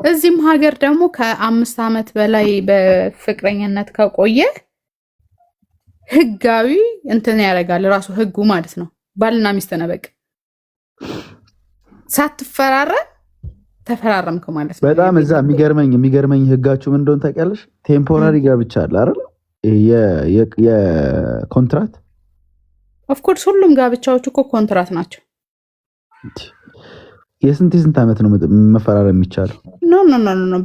እዚህም ሀገር ደግሞ ከ5 ዓመት በላይ በፍቅረኝነት ከቆየ ህጋዊ እንትን ያደርጋል ራሱ ህጉ ማለት ነው። ባልና ሚስት ነው በቃ ሳትፈራረም ተፈራረምክ ማለት ነው። በጣም እዛ የሚገርመኝ ህጋችሁ ምን እንደሆነ ታውቂያለሽ? ቴምፖራሪ ጋብቻ አለ አይደል? የኮንትራት ኦፍ ኮርስ ሁሉም ጋብቻዎች እኮ ኮንትራት ናቸው። የስንት ዓመት ነው መፈራረም የሚቻለው? ኖ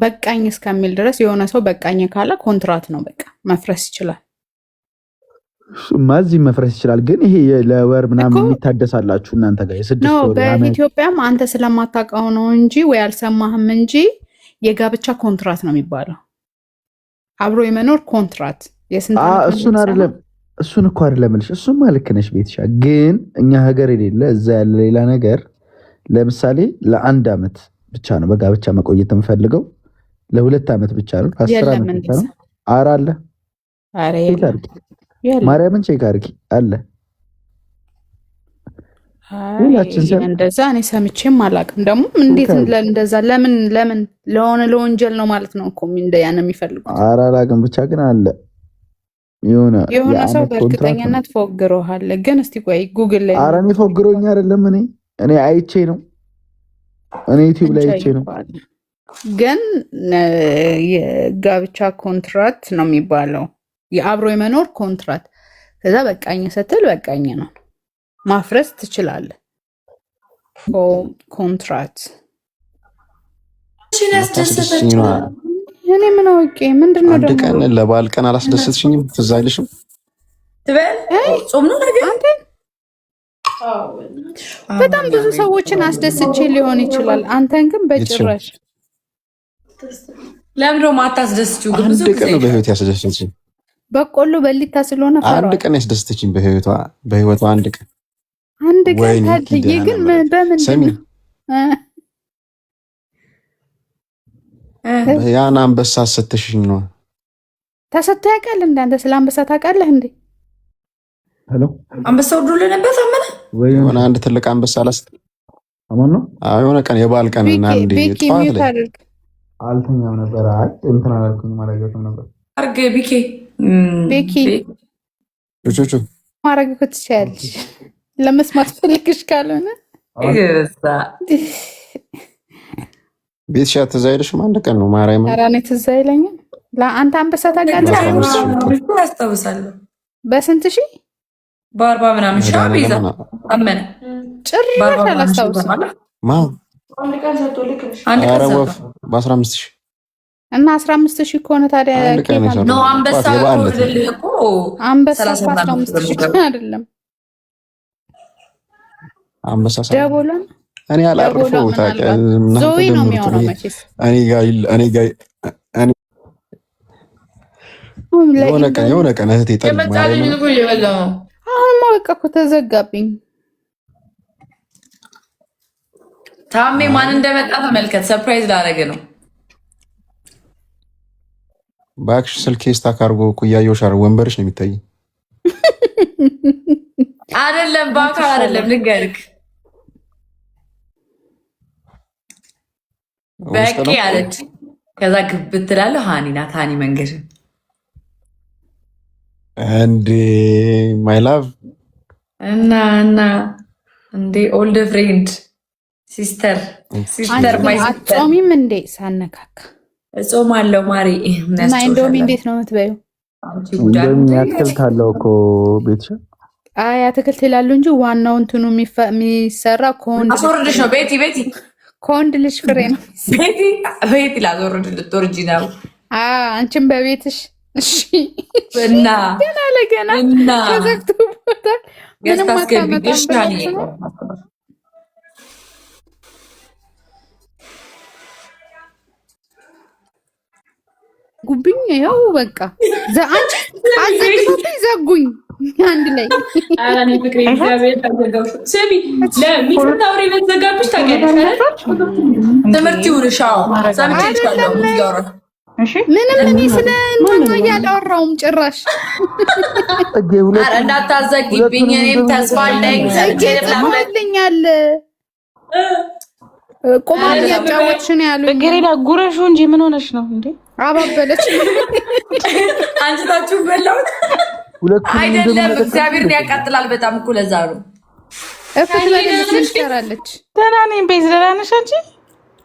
በቃኝ እስከሚል ድረስ የሆነ ሰው በቃኝ ካለ ኮንትራት ነው በቃ መፍረስ ይችላል። ማዚ መፍረስ ይችላል። ግን ይሄ ለወር ምናምን የሚታደሳላችሁ እናንተ ጋር የ6 ወር በኢትዮጵያም አንተ ስለማታውቀው ነው እንጂ ወይ አልሰማህም እንጂ የጋብቻ ኮንትራት ነው የሚባለው። አብሮ የመኖር ኮንትራት እሱን አይደለም እሱን እኮ አይደለም ልሽ እሱማ ልክ ነሽ ቤትሻ። ግን እኛ ሀገር የሌለ እዛ ያለ ሌላ ነገር ለምሳሌ ለ1 ዓመት ብቻ ነው በጋብቻ መቆየት የምፈልገው፣ ለ2 ዓመት ብቻ ነው፣ 10 ዓመት ብቻ ነው። አለ ማርያምን ቼክ አድርጊ አለ። እንደዛ እኔ ሰምቼም አላውቅም። ደግሞ እንዴት እንደዛ ለምን ለሆነ ለወንጀል ነው ማለት ነው እኮ ያን የሚፈልጉት። አላውቅም ብቻ ግን አለ የሆነ ሰው በእርግጠኝነት ፎግሮሃል። ግን እስቲ ቆይ ጉግል ላይ ኧረ እኔ ፎግሮኝ አይደለም እኔ አይቼ ነው ዩቲዩብ ላይ አይቼ ነው። ግን የጋብቻ ኮንትራት ነው የሚባለው የአብሮ የመኖር ኮንትራት። ከዛ በቃኝ ስትል በቃኝ ነው ማፍረስ ትችላለህ። ኮንትራት እኔ ምን አውቄ ምንድነው ደግሞ አንድ ቀን ለበዓል ቀን አላስደሰትሽኝም? ትዝ አይልሽም? ጾም ነው ነገር በጣም ብዙ ሰዎችን አስደስቼ ሊሆን ይችላል። አንተን ግን በጭራሽ ለምዶ ማታስደስችው? አንድ ቀን ነው በህይወት ያስደሰትሽኝ። በቆሎ በሊታ ስለሆነ አንድ ቀን ያስደሰተችኝ በህይወቷ አንድ ቀን ታድዬ። ግን በምንድን ነው ያን አንበሳ ሰተሽኝ ነው? ተሰጥቶ ያውቃል እንዴ? አንተ ስለ አንበሳ ታውቃለህ እንዴ? ሄሎ አንበሳ ወርዶ ነበር ታመነ የሆነ አንድ ትልቅ አንበሳ አላስተ አማን ነው። የሆነ ቀን የበዓል ቀን እና አንዴ ጠዋት ላይ አልተኛም ነበር። አይ እንትን አላልኩኝ ማለት ነበር። አርገ ቤኪ ቹቹ ማረግ እኮ ትችያለሽ ለመስማት ፈልግሽ ካልሆነ ቤት ሻት ትዝ አይልሽም? አንድ ቀን ነው ማርያም። ኧረ እኔ ትዝ አይለኝም። ለአንተ አንበሳ ታውቃለህ? አስታውሳለሁ። በስንት ሺህ? በ40 ምናምን ሺህ ቤዛ አመነ። ጭራሽ አላስታውስም። ኧረ ወፍ በ15 ሺህ እና 15 ሺህ ከሆነ ታዲያ ነው አንበሳ እኮ አንበሳ 15 ሺህ አይደለም። አንበሳ ደቦላ እኔ አላርፈው ታውቂያለሽ። ዞይ ነው የሚሆነው መቼስ የሆነ ቀን እህቴ ጠልኝ አሁንማ በቃ እኮ ተዘጋብኝ። ታሜ ማን እንደመጣ ተመልከት። ሰርፕራይዝ ላደረገ ነው። እባክሽ ስልኬ ስታክ አድርጎ እኮ እያየሁሽ አይደል? ወንበርሽ ነው የሚታየኝ። አይደለም በአካል አይደለም ልንገርክ። በቂ አለች። ከዛ ግብት ትላለህ። ሃኒ ናት። ሃኒ መንገድ እንዴ ማይ ላቭ እና እንዴ ኦልድ ፍሬንድ ሲስተር ማይ ሲስተር። ጾሚም እንዴ ሳነካካ እጾማለሁ ማሪ። እና ኢንዶሚ እንዴት ነው የምትበይው? ኢንዶሚ አትክልት አለው እኮ ቤትሽ? አይ አትክልት ይላሉ እንጂ ዋናው እንትኑ የሚሰራ ከወንድ አስወርድሽ ነው። ቤቲ ከወንድ ልጅ ፍሬ ነው። ቤቲ ላስወርድልህ ኦሪጂናል። አንቺም በቤትሽ እሺ። እና ገና ተዘግቶበታል። ምንም አታመጣም። ጉብኝ ያው በቃ አዘግቶብኝ ዘጉኝ አንድ ላይ። አራኒ ፍቅሬ እግዚአብሔር ታዘጋው። ሰሚ ለሚስት ታውሪ በዘጋብሽ ታገኛለሽ። ትምህርት ይውርሻው ሰምቼሽ ካለው ይያወራ ምንም እኔ ስለ እንትና እያላወራሁም ጭራሽ። ኧረ እንዳታዘጊብኝ እኔም ተስፋ አለኝ። ሰምቼ ልብላኛል ቁማር እያጫወትሽ ነው ያሉኝ። ጽጌረዳ ጉረሹ እንጂ ምን ሆነሽ ነው እንዴ? አባበለች። አንቺታችሁ በላውት አይደለም። እግዚአብሔርን ያቃጥላል በጣም እኮ ለዛ ነው። እፍትለሽ ትሰራለች። ደህና ነኝ። ቤዝ ደህና ነሽ አንቺ?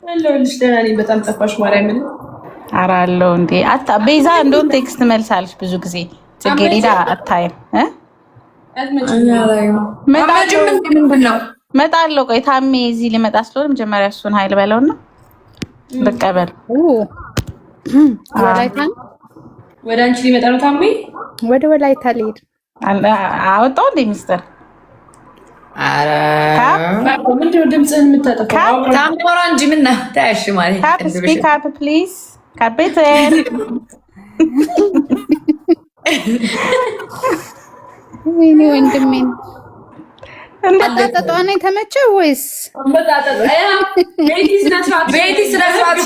አለሁልሽ። ደህና ነኝ። በጣም ጠፋሽ ማርያምን። ኧረ አለሁ እንዴ። ቤዛ እንደውም ቴክስት መልሳለች ብዙ ጊዜ። ጽጌረዳ አታይም እ መጣለሁ። ቆይ ታሜ እዚህ ሊመጣ ስለሆነ መጀመሪያ እሱን ኃይል በለውና ልቀበል። ወላይታን ወደ አንቺ ሊመጣ ነው ታሜ። ወደ ወላይታ ልሄድ አወጣው እንደ ሚስጥር ምንድነው ድምፅህን የምታጠፋው? ታምራ እንጂ ምን ታያሽ ማለት ካፕ ስፒክ አፕ ፕሊዝ ካፒቴን። ወይኔ ወንድሜን አጣጣጣ ነው የተመቸ ወይስ ቤቲ ስነስርዓት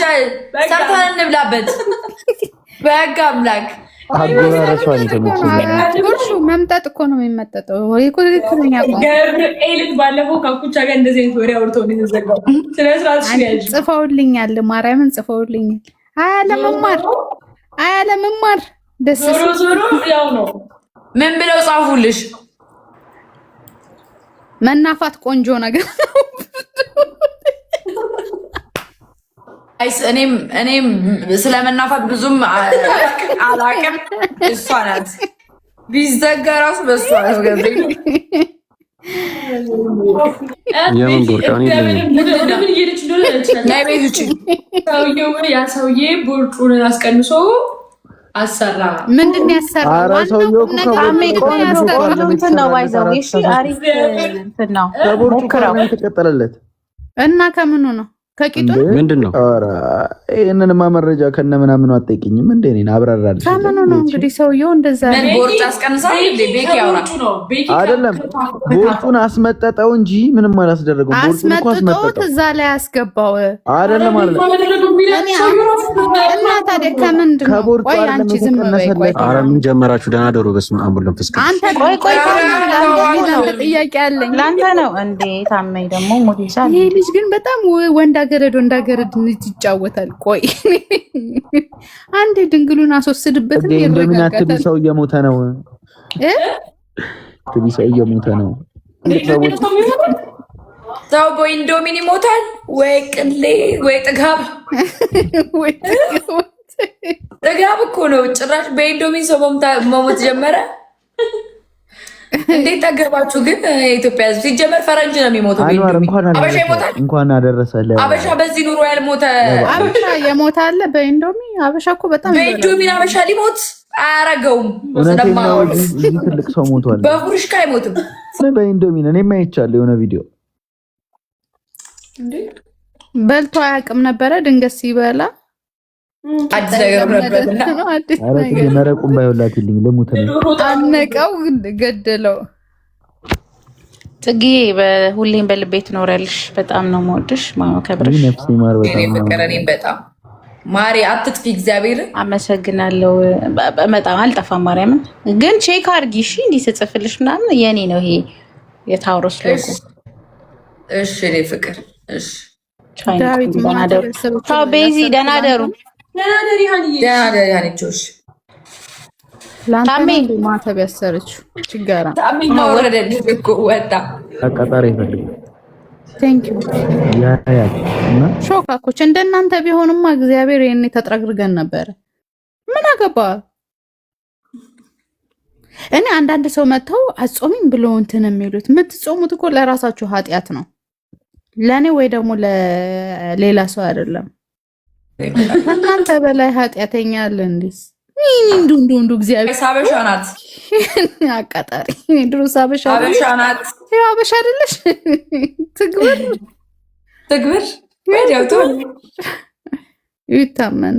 ሰርተን እንብላበት። በህግ አምላክ አጎራረሷን የተመቸኝ መምጠጥ እኮ ነው የሚመጠጠው። ወይ ትክክለኛ ገብርኤልን ባለፈው ካኩቻ ጋር እንደዚህ አይነት ወሬ አውርተው ነው የተዘጋው። ስነስርዓት ጽፈውልኛል፣ ማርያምን ጽፈውልኛል። አያለመማር ደስ ዞሮ ያው ነው። ምን ብለው ጻፉልሽ? መናፋት ቆንጆ ነገር አይስ እኔም ስለመናፋት ብዙም አላውቅም። እሷ ናት ቢዘጋ ራሱ በእሷ አስገዘኝ። የምን ቦርቃኒ ለምን እየሄደች እንደሆነ ቤት ውጭ ያ ሰውዬ ቦርጩን አስቀንሶ አሰራ። ምንድን ያሰራ? ኧረ ሰውዬው እኮ እንትን ነው ባይዘው። እሺ አሪፍ እንትን ነው ከቦርጩ የተቀጠለለት እና ከምኑ ነው? ከቂጡ ምንድን ነው? ኧረ ይሄንንማ መረጃ ከነ ምናምኑ አትጠይቂኝም እንዴ? እኔን አብራራልሽ። ከምኑ ነው እንግዲህ ሰውዬው እንደዛ ምን ቦርጭ አስቀንሳል እንዴ? ቤኪ ያውራ አይደለም ቦርጩን አስመጠጠው እንጂ ምንም አላስደረገው። ቦርጩን እኮ አስመጠጠው እዛ ላይ አስገባው አይደለም አይደለም። እና ታዲያ ከምንድን ነው? ከቦርጩ ቆይ አይደለም አንቺ ዝም በይ። ቆይ ኧረ ምን ጀመራችሁ? ደህና ደሩ። በስመ አብ ወወልድ ወመንፈስ ቅዱስ። አንተ ቆይ ጥያቄ አለኝ ለአንተ ነው እንዴ? ታመኝ ደግሞ ሞት ይሻል። ይሄ ልጅ ግን በጣም ወንዳገረድ ይጫወታል። ቆይ አንዴ ድንግሉን አስወስድበት እንዴ እንደምናትብ ሰው እየሞተ ነው ትቢ ሰው እየሞተ ነው። ሰው በኢንዶሚን ይሞታል ወይ ቅሌ ወይ ጥጋብ ጥጋብ እኮ ነው። ጭራሽ በኢንዶሚን ሰው መሞት ጀመረ። እንዴት ጠገባችሁ ግን? የኢትዮጵያ ሕዝብ ሲጀመር ፈረንጅ ነው የሚሞተው። አበሻ ይሞታል። እንኳን አደረሰልህ። አበሻ በዚህ ኑሮ ያልሞተ አበሻ የሞተ አለ በኢንዶሚ። አበሻ እኮ በጣም በኢንዶሚን አበሻ ሊሞት አያረገውም። ትልቅ ሰው ሞቷል። በቡርሽካ አይሞትም በኢንዶሚን። እኔም አይቻለሁ የሆነ ቪዲዮ። በልቶ አያውቅም ነበረ። ድንገት ሲበላ አዲስ ነገር ነበር። መረቁም ባይወላትልኝ ልሙት ነው። አነቀው ገደለው። ጽጌ ሁሌም በልቤ ትኖሪያለሽ። በጣም ነው የምወድሽ ማከብርሽ። ነፍሴ ማር በጣም ማሪ አትጥፊ። እግዚአብሔር አመሰግናለሁ። በጣም አልጠፋም። ማርያምን ግን ቼክ አድርጊ እሺ። እንዲህ ስጽፍልሽ ምናምን የኔ ነው ይሄ የታውሮስ ሎጎ። እሺ እኔ ፍቅር እሺ። ቤዚ ደህና ደሩ። ደህና ሀኒቾሽ ታሜ ማተብ ያሰረችው ችጋራ ታሜ ነው ወረደ እኮ ወጣ አቃጣሪ ይፈልጋል። ቴንክ ዩ እና ሾካኮች እንደናንተ ቢሆንማ እግዚአብሔር የኔ ተጥረግርገን ነበረ። ምን አገባ? እኔ አንዳንድ ሰው መጥተው አጾሚም ብሎ እንትን የሚሉት የምትጾሙት እኮ ለራሳችሁ ኃጢአት ነው፣ ለእኔ ወይ ደግሞ ለሌላ ሰው አይደለም። እናንተ በላይ ኃጢአተኛ አለ እንዴስ? እንዱ እግዚአብሔር ሳበሻ ናት አቃጣሪ ድሮ ሳበሻ ናት። ያው አበሻ አይደለሽ? ትግብር ወዲያው ይታመነ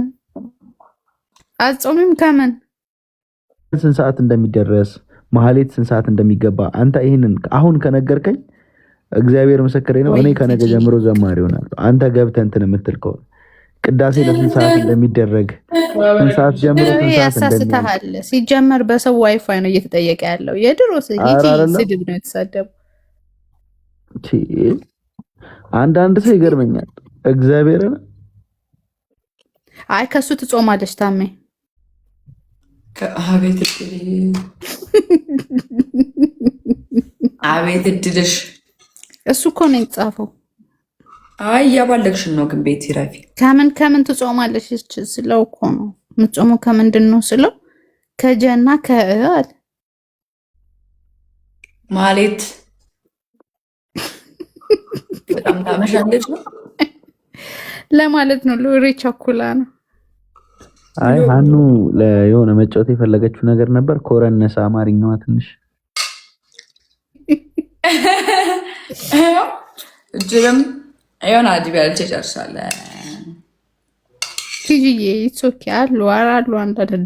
አጾሚም ከምን ስንት ሰዓት እንደሚደረስ ማህሌት ስንት ሰዓት እንደሚገባ አንተ ይሄንን አሁን ከነገርከኝ እግዚአብሔር ምስክሬ ነው። እኔ ከነገ ጀምሮ ዘማሪ ሆናለሁ። አንተ ገብተህ እንትን የምትል ከሆነ ቅዳሴ ለስንት ሰዓት እንደሚደረግ ስንት ሰዓት ጀምሮ ስንት ሰዓት ያሳስተሃል። ሲጀመር በሰው ዋይፋይ ነው እየተጠየቀ ያለው። የድሮ ስድብ ነው የተሳደቡ። አንዳንድ ሰው ይገርመኛል። እግዚአብሔርን አይ ከሱ ትጾማለች ታሜ። አቤት አቤት እድልሽ። እሱ እኮ ነው የተጻፈው። አይ እያባለግሽን ነው ግን ቤት ይራፊ ከምን ትጾማለች ስለው እኮ ነው የምትጾመው። ከምንድን ነው ስለው ከጀና ከአል ማለት በጣም ታመሻለች ነው ለማለት ነው። ሎሬ ቸኩላ ነው። አይ ሀኑ ለየሆነ መጫወት የፈለገችው ነገር ነበር። ኮረነሰ አማርኛዋ ትንሽ እጅም አይሆን አዲብ ያልቼ ጨርሻለሁ። ቲጂዬ ኢትስ ኦኬ አሉ አንዳንድ